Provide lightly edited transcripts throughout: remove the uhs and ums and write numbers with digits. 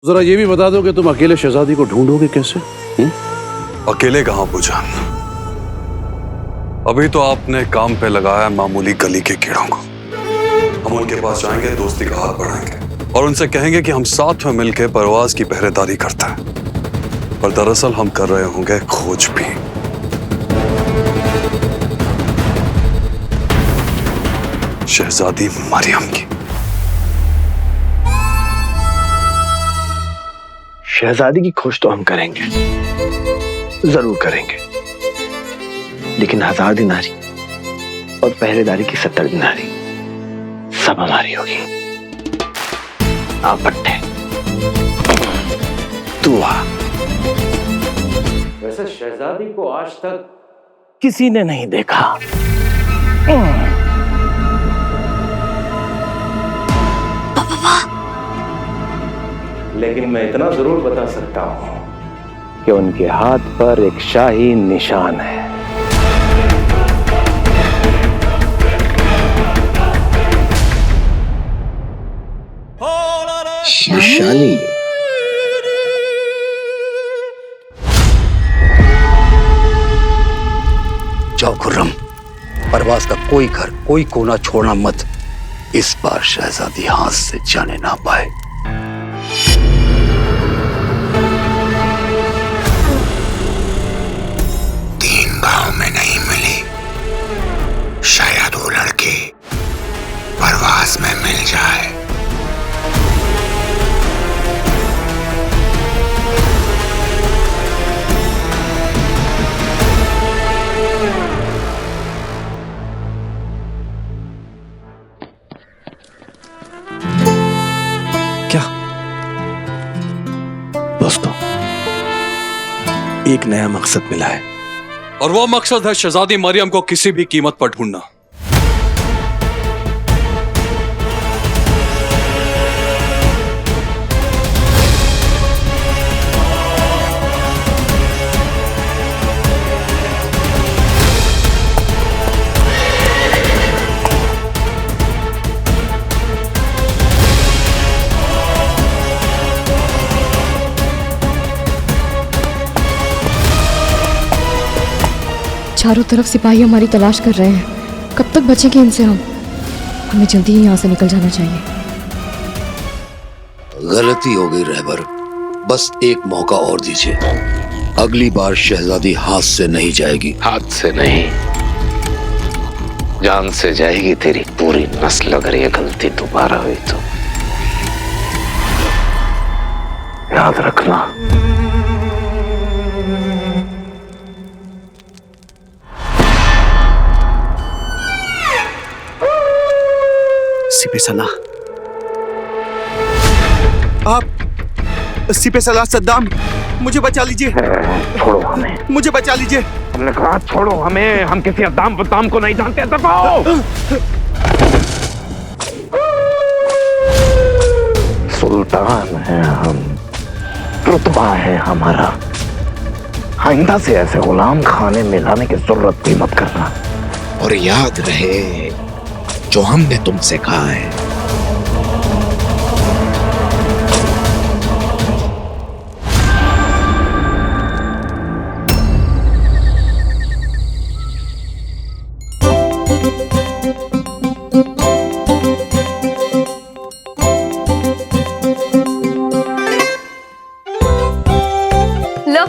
जरा ये भी बता दो कि तुम अकेले शहजादी को ढूंढोगे कैसे? अकेले कहाँ पूछा? अभी तो आपने काम पे लगाया मामूली गली के कीड़ों को। हम उनके पास जाएंगे, दोस्ती का हाथ बढ़ाएंगे और उनसे कहेंगे कि हम साथ में मिलकर परवाज की पहरेदारी करते हैं, पर दरअसल हम कर रहे होंगे खोजबीन। शहजादी मरियम की। शहजादी की खोज तो हम करेंगे, जरूर करेंगे, लेकिन 1000 दिनारी और पहरेदारी की 70 दिनारी सब हमारी होगी। आप पट्टे, तू आ। वैसे शहजादी को आज तक किसी ने नहीं देखा। लेकिन मैं इतना जरूर बता सकता हूं कि उनके हाथ पर एक शाही निशान है। निशानी? जाओ खुर्रम, परवाज का कोई घर, कोई कोना छोड़ना मत। इस बार शहजादी हाथ से जाने ना पाए। गांव में नहीं मिली, शायद वो लड़की परवाज में मिल जाए। क्या दोस्तों, एक नया मकसद मिला है, और वो मकसद है शहजादी मरियम को किसी भी कीमत पर ढूंढना। चारों तरफ सिपाही हमारी तलाश कर रहे हैं। कब तक बचेंगे इनसे हम? हमें जल्दी ही यहाँ से निकल जाना चाहिए। गलती हो गई रहबर, बस एक मौका और दीजिए। अगली बार शहजादी हाथ से नहीं जाएगी। हाथ से नहीं, जान से जाएगी तेरी पूरी नस्ल, अगर ये गलती दोबारा हुई तो। याद रखना। सिपे सलाह, आप सिपे सलाह सद्दाम, मुझे बचा लीजिए। छोड़ो हमें, मुझे बचा लीजिए। हमने कहा छोड़ो हमें, हम किसी अद्दाम बद्दाम को नहीं जानते। दबाओ। सुल्तान है हम, रुतबा है हमारा। आइंदा से ऐसे गुलाम खाने में लाने की जरूरत भी मत करना। और याद रहे जो हमने तुमसे कहा है। लो,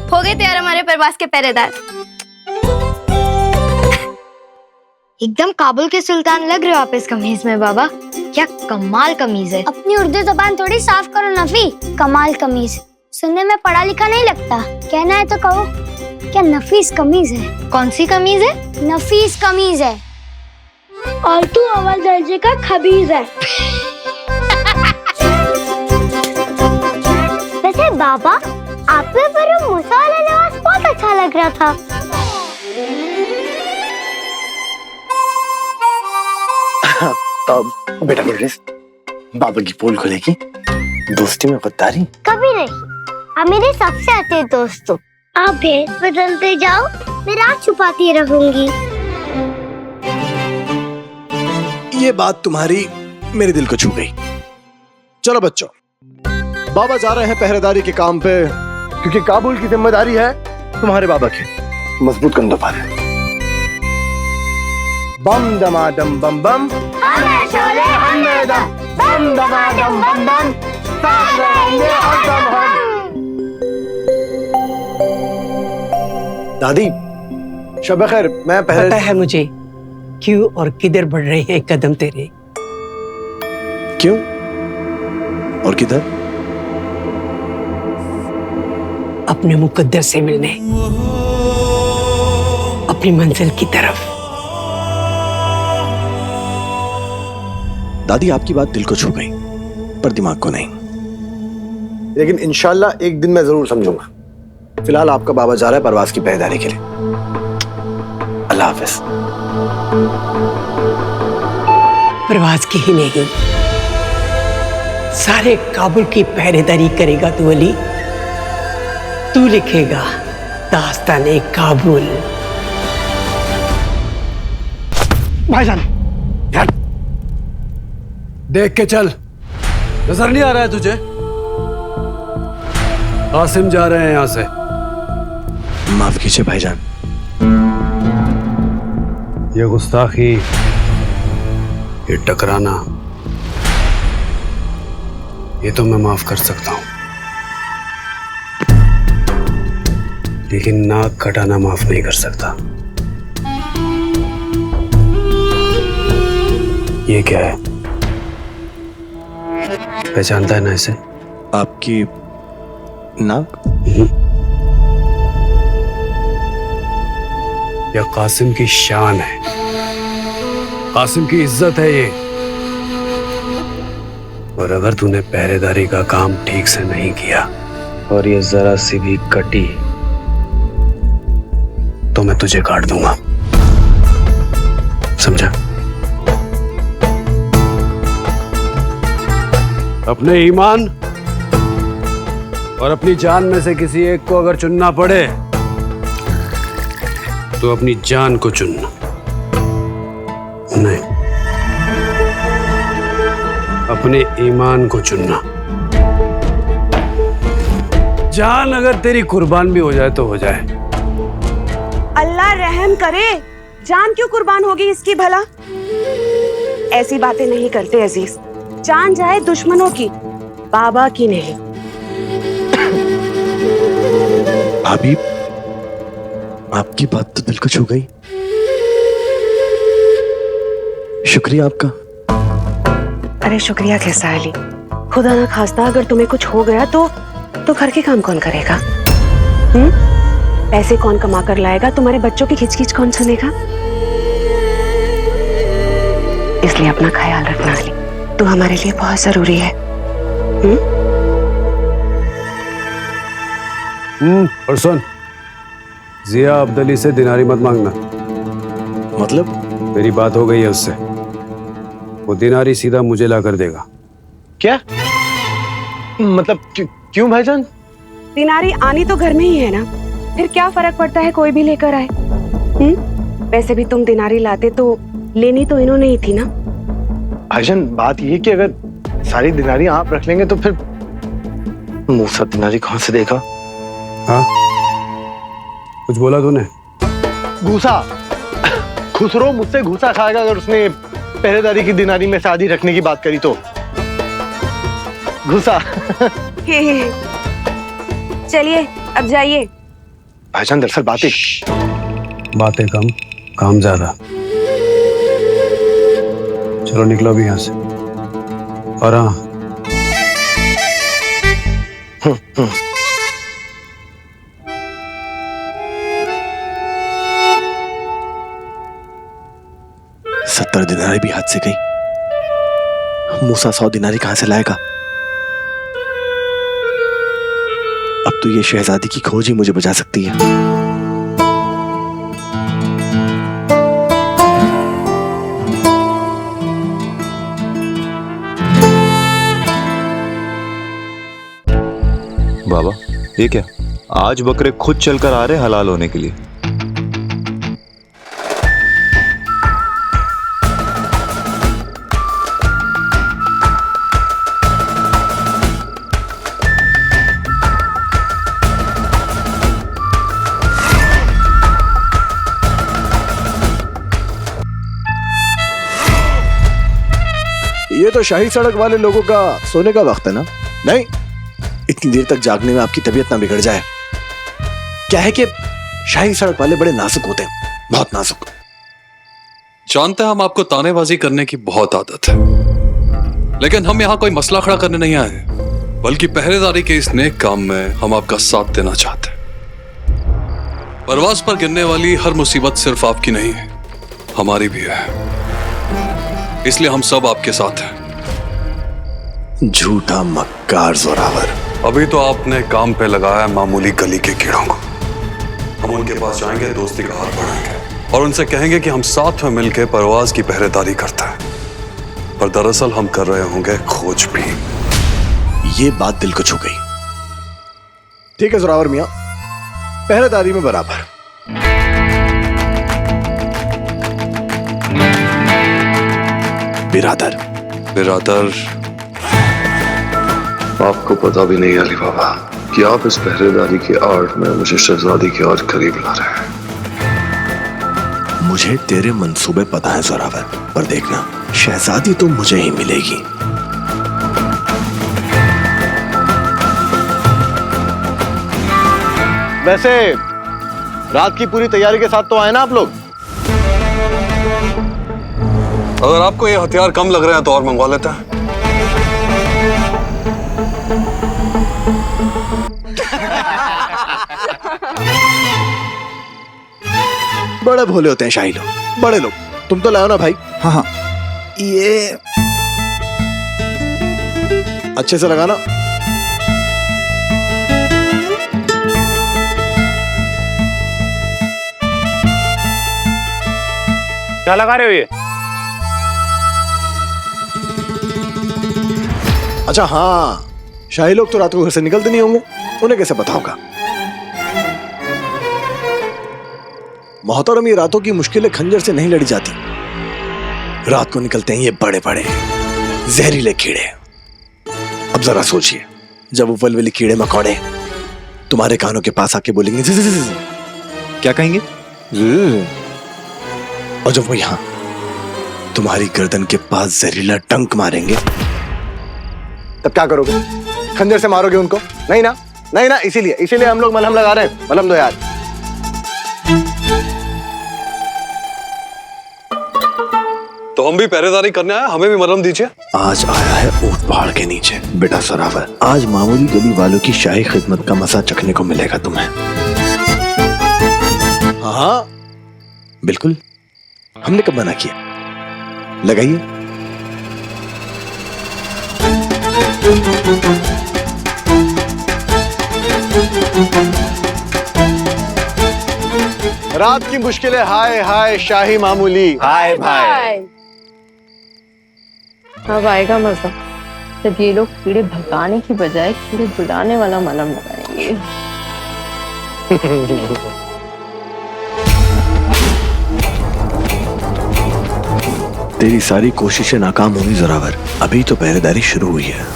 हो गए तैयार हमारे परवाज के पहरेदार। एकदम काबुल के सुल्तान लग रहे हो आप इस कमीज में बाबा। क्या कमाल कमीज है। अपनी उर्दू जबान थोड़ी साफ करो नफी। कमाल कमीज सुनने में पढ़ा लिखा नहीं लगता। कहना है तो कहो, क्या नफीस कमीज है। कौन सी कमीज है? नफीस कमीज है। और तू अव्वल दर्जे का खबीज है। वैसे बाबा, आप में पर मूसा वाला लिबास बहुत अच्छा लग रहा था। बेटा गुररेज, बाबा की पोल खुलेगी। दोस्ती में गद्दारी कभी नहीं। आप मेरे सबसे अच्छे दोस्त हो। आप भेष बदलते जाओ, मैं रात छुपाती रहूंगी। ये बात तुम्हारी मेरे दिल को छू गई। चलो बच्चों, बाबा जा रहे हैं पहरेदारी के काम पे, क्योंकि काबुल की जिम्मेदारी है तुम्हारे बाबा की। मजबूत कंधों पर है। बम दमादम बम बम, हमें शोले हमें दम, बम दमादम बम बम, साथ रहेंगे हरदम हम। दादी शब खैर, मैं पता है मुझे क्यों और किधर बढ़ रहे हैं कदम तेरे। क्यों और किधर? अपने मुकद्दर से मिलने, अपनी मंजिल की तरफ। दादी आपकी बात दिल को छू गई, पर दिमाग को नहीं। लेकिन इंशाल्लाह एक दिन मैं जरूर समझूंगा। फिलहाल आपका बाबा जा रहा है परवाज की पहरेदारी के लिए। अल्लाह हाफिज। परवाज की ही नहीं, सारे काबुल की पहरेदारी करेगा तू अली। तू लिखेगा दास्ताने काबुल। भाईजान देख के चल, नजर नहीं आ रहा है तुझे? कासिम जा रहे हैं यहां से। माफ कीजिए भाईजान। ये गुस्ताखी, ये टकराना, ये तो मैं माफ कर सकता हूं, लेकिन नाक कटाना माफ नहीं कर सकता। ये क्या है? पहचानता है ना इसे? आपकी नाक? यह कासिम की शान है, कासिम की इज्जत है ये। और अगर तूने पहरेदारी का काम ठीक से नहीं किया और ये जरा सी भी कटी तो मैं तुझे काट दूंगा, समझा? अपने ईमान और अपनी जान में से किसी एक को अगर चुनना पड़े तो अपनी जान को चुनना। नहीं, अपने ईमान को चुनना। जान अगर तेरी कुर्बान भी हो जाए तो हो जाए। अल्लाह रहम करे, जान क्यों कुर्बान होगी इसकी भला? ऐसी बातें नहीं करते अजीज। जान जाए दुश्मनों की, बाबा की नहीं। भाभी आपकी बात तो दिल को छू गई। शुक्रिया आपका। अरे शुक्रिया कैसा अली? खुदा ना खास्ता अगर तुम्हें कुछ हो गया तो घर के काम कौन करेगा? पैसे कौन कमा कर लाएगा? तुम्हारे बच्चों की खिचखिच कौन सुनेगा? इसलिए अपना ख्याल रखना अली, तू हमारे लिए बहुत जरूरी है। और सुन, जिया अब्दली से दिनारी मत मांगना। मतलब? मेरी बात हो गई है उससे, वो दिनारी सीधा मुझे ला कर देगा। क्या मतलब? क्यों भाईजान? दिनारी आनी तो घर में ही है ना, फिर क्या फर्क पड़ता है कोई भी लेकर आए। वैसे भी तुम दिनारी लाते तो लेनी तो इन्होंने ही थी ना। भाईजान बात ये कि अगर सारी दिनारी आप रख लेंगे तो फिर मूसा दिनारी कहां से देगा? हाँ, कुछ बोला तूने? घूसा। खुसरो मुझसे घूसा खाएगा अगर उसने पहरेदारी की दिनारी में शादी रखने की बात करी तो। घूसा। चलिए अब जाइए। भाईजान दरअसल बातें कम, काम ज्यादा। चलो निकलो भी यहां से। और हाँ, सत्तर दिनारी भी हाथ से गई। मूसा 100 दिनारी कहां से लाएगा? अब तो ये शहजादी की खोज ही मुझे बचा सकती है। बाबा ये क्या? आज बकरे खुद चलकर आ रहे हलाल होने के लिए। तो शाही सड़क वाले लोगों का सोने का वक्त है ना? नहीं, इतनी देर तक जागने में आपकी तबीयत ना बिगड़ जाए। क्या है कि शाही सड़क वाले बड़े नाजुक होते हैं, बहुत नाजुक। जानते हैं हम आपको तानेबाजी करने की बहुत आदत है, लेकिन हम यहाँ कोई मसला खड़ा करने नहीं आए, बल्कि पहरेदारी के इस नेक काम में हम आपका साथ देना चाहते हैं। परवाज पर गिरने वाली हर मुसीबत सिर्फ आपकी नहीं है, हमारी भी है, इसलिए हम सब आपके साथ हैं। झूठा मक्कार जोरावर। अभी तो आपने काम पे लगाया मामूली गली के कीड़ों को। हम उनके पास जाएंगे, दोस्ती का हाथ बढ़ाएंगे और उनसे कहेंगे कि हम साथ में मिलकर परवाज की पहरेदारी करते हैं, पर दरअसल हम कर रहे होंगे खोजबीन। ये बात दिल को छू गई। ठीक है जोरावर मियां, पहरेदारी में बराबर। बिरादर। बिरादर, आपको पता भी नहीं अली बाबा कि आप इस पहरेदारी की आड़ में मुझे शहजादी के और करीब ला रहे हैं। मुझे तेरे मंसूबे पता है जोरावर, पर देखना शहजादी तो मुझे ही मिलेगी। वैसे रात की पूरी तैयारी के साथ तो आए ना आप लोग? अगर आपको ये हथियार कम लग रहे हैं तो और मंगवा लेते हैं। बड़े भोले होते हैं शाही लोग, बड़े लोग। तुम तो लाओ ना भाई। हाँ हाँ, ये अच्छे से लगाना। क्या लगा रहे हो ये? अच्छा हाँ, शाही लोग तो रात को घर से निकलते नहीं होंगे, उन्हें कैसे पता होगा? मोहतरम, ये रातों की मुश्किलें खंजर से नहीं लड़ी जाती। रात को निकलते हैं ये बड़े बड़े जहरीले कीड़े। अब जरा सोचिए, जब वो वलवली कीड़े मकोड़े तुम्हारे कानों के पास आके बोलेंगे जिज जिज जिज, क्या कहेंगे? और जब वो यहां तुम्हारी गर्दन के पास जहरीला डंक मारेंगे, तब क्या करोगे? खंजर से मारोगे उनको? नहीं ना, नहीं ना। इसीलिए हम लोग मलहम लगा रहे हैं। मलहम दो यार। तो हम भी पहरेदारी करने आए, हमें भी मरहम दीजिए। आज आया है ऊंट पहाड़ के नीचे। बेटा जोरावर, आज मामूली गली वालों की शाही खिदमत का मजा चखने को मिलेगा तुम्हें। हाँ बिल्कुल, हमने कब मना किया? लगाइए। रात की मुश्किलें हाय हाय शाही मामूली। हाय भाई। अब आएगा मजा, जब ये लोग कीड़े भगाने की बजाय कीड़े बुलाने वाला मलहम लगाएंगे। तेरी सारी कोशिशें नाकाम होंगी जोरावर, अभी तो पहरेदारी शुरू हुई है।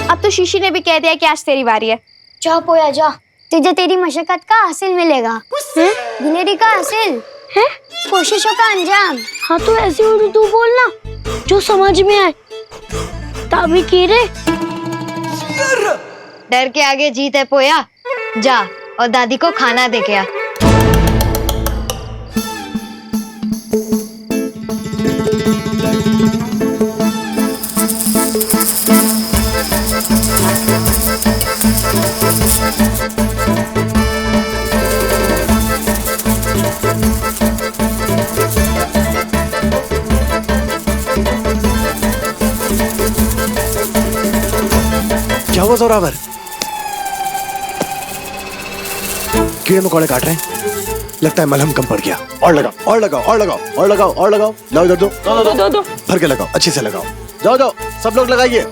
अब तो शीशी ने भी कह दिया कि आज तेरी बारी है। जा पोया जा, तुझे तेरी मशक्कत का हासिल मिलेगा। दिलेरी का हासिल है, कोशिशों का अंजाम। हाँ तो ऐसी उर्दू बोलना जो समझ में आए। ताबी कीड़े। डर के आगे जीत है पोया। जा और दादी को खाना दे के आ। क्या हुआ जोरावर? कीड़े मकोड़े काट रहे हैं, लगता है मलहम कम पड़ गया। और लगाओ और लगाओ और लगाओ और लगाओ और लगाओ। लाओ इधर दो, भर के लगाओ, अच्छे से लगाओ। जाओ जाओ सब लोग लगाइए।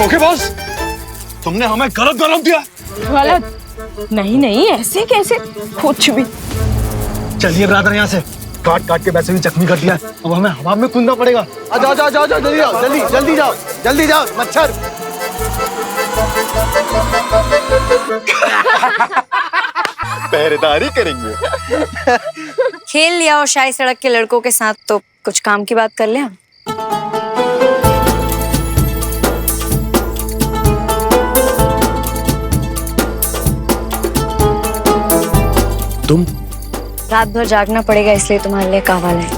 धोखेबाज, तुमने हमें गलत जवाब दिया। गलत नहीं नहीं, ऐसे कैसे? कुछ भी। चलिए ब्रादर यहाँ से, काट काट के वैसे भी जख्मी कर दिया, अब हमें हवा में कूदना पड़ेगा। जाओ जाओ जाओ जाओ, जल्दी जाओ, जल्दी जल्दी जाओ, जल्दी जाओ, मच्छर। पहरेदारी करेंगे। खेल लिया और शाही सड़क के लड़कों के साथ, तो कुछ काम की बात कर ले। तुम? रात भर जागना पड़ेगा, इसलिए तुम्हारे लिए कहवा लाए।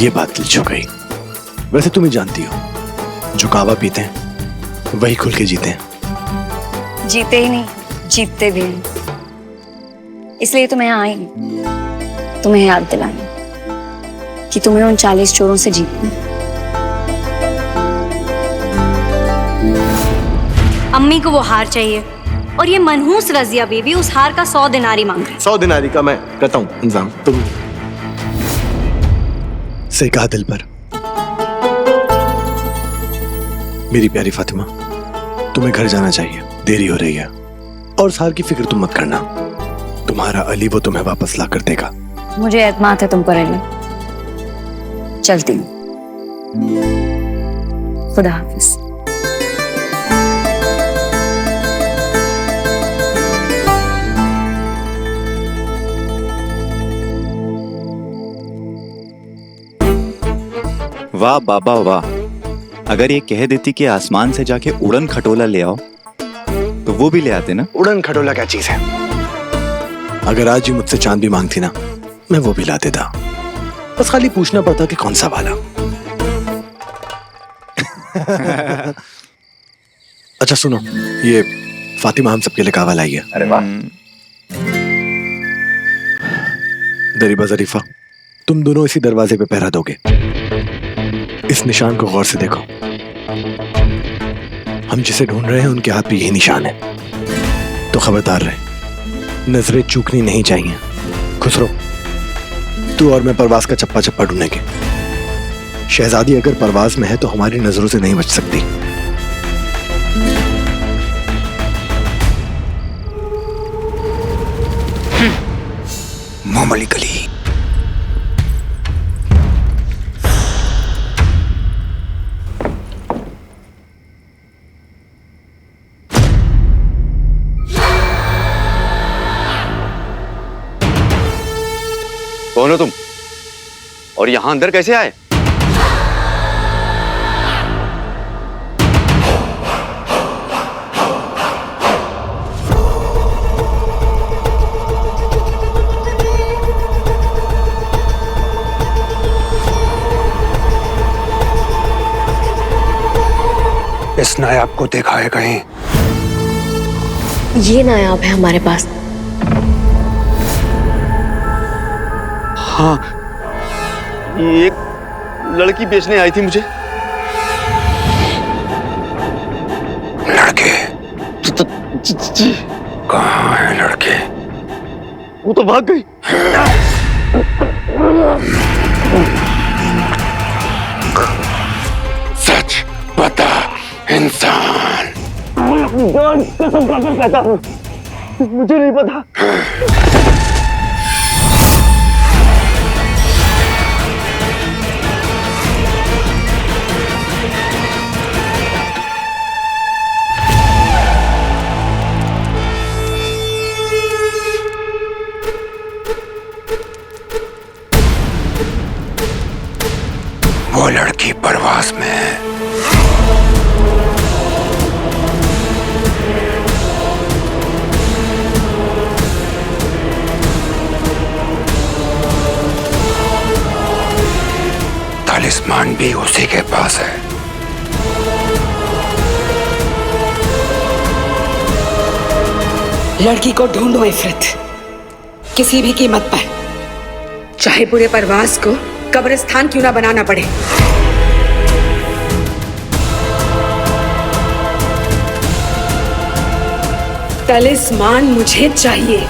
ये बात दिल छू गई। वैसे तुम ही जानती हो, जो कहवा पीते हैं वही खुल के जीते हैं। जीते ही नहीं, जीतते भी नहीं। इसलिए तो मैं यहाँ आई हूँ, तुम्हें याद दिलाने कि तुम्हें उन 40 चोरों से जीतना है। अम्मी को वो हार चाहिए और ये मनहूस रजिया बेबी उस हार का 100 दिनारी मांग रही। 100 दिनारी का मैं करता हूँ इंतजाम। तुम सही कहा दिल पर। मेरी प्यारी फातिमा, तुम्हें घर जाना चाहिए, देरी हो रही है। और सार की फिक्र तुम मत करना, तुम्हारा अली वो तुम्हें वापस ला कर देगा। मुझे एतमाद है तुम पर अली। चलती हूँ, खुदा हाफिज। वाह बाबा वाह, अगर ये कह देती कि आसमान से जाके उड़न खटोला ले आओ तो वो भी ले आते ना। उड़न खटोला क्या चीज है? अगर आज ही मुझसे चांद भी मांगती ना, मैं वो भी ला देता। बस खाली पूछना पड़ता कि कौन सा वाला। अच्छा सुनो, ये फातिमा हम सबके लिए कहवा लाई है। अरे वाह। दरीबा जरीफा, तुम दोनों इसी दरवाजे पे पहरा दोगे। इस निशान को गौर से देखो, हम जिसे ढूंढ रहे हैं उनके हाथ पे यही निशान है। तो खबरदार रहे, नजरें चूकनी नहीं चाहिए। खुसरो, तू और मैं परवाज का चप्पा चप्पा ढूंढेंगे। शहजादी अगर परवाज में है तो हमारी नजरों से नहीं बच सकती। मामूली गली। कौन हो तुम? और यहां अंदर कैसे आए? इस नायाब को देखा है कहीं? ये नायाब है हमारे पास। हाँ, ये एक लड़की बेचने आई थी मुझे। लड़के? कहाँ है लड़के? वो तो भाग गई। सच बता इंसान। कसम खाकर कहता हूँ, मुझे नहीं पता। वो लड़की परवास में है। तालिस्मान भी उसी के पास है। लड़की को ढूंढो इफरत, किसी भी कीमत पर, चाहे पूरे परवास को कब्रिस्तान क्यों ना बनाना पड़े। तलिस्मान मुझे चाहिए।